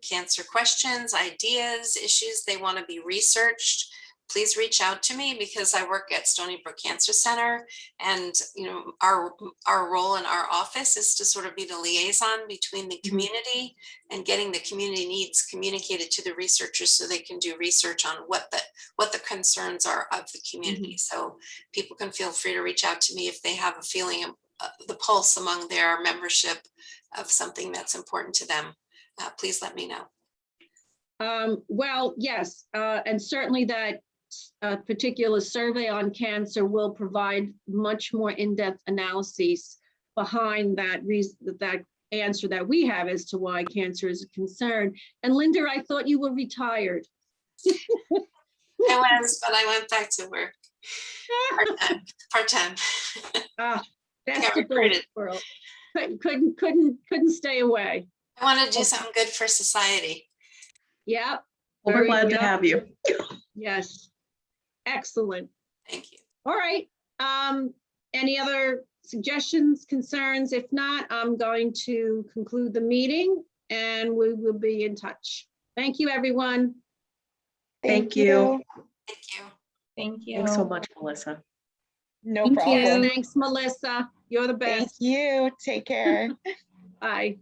cancer questions, ideas, issues they want to be researched, please reach out to me, because I work at Stony Brook Cancer Center, and our role in our office is to sort of be the liaison between the community and getting the community needs communicated to the researchers so they can do research on what the concerns are of the community. So people can feel free to reach out to me if they have a feeling of the pulse among their membership of something that's important to them. Please let me know. Well, yes, and certainly that particular survey on cancer will provide much more in-depth analyses behind that answer that we have as to why cancer is a concern. And Linda, I thought you were retired. I was, but I went back to work part-time. Best of both worlds. Couldn't stay away. I want to do something good for society. Yeah. Well, we're glad to have you. Yes. Excellent. Thank you. All right. Any other suggestions, concerns? If not, I'm going to conclude the meeting and we will be in touch. Thank you, everyone. Thank you. Thank you. Thank you. Thanks so much, Melissa. No Thank problem. you. Thanks, Melissa. You're the Thank best. you. Take care. Bye.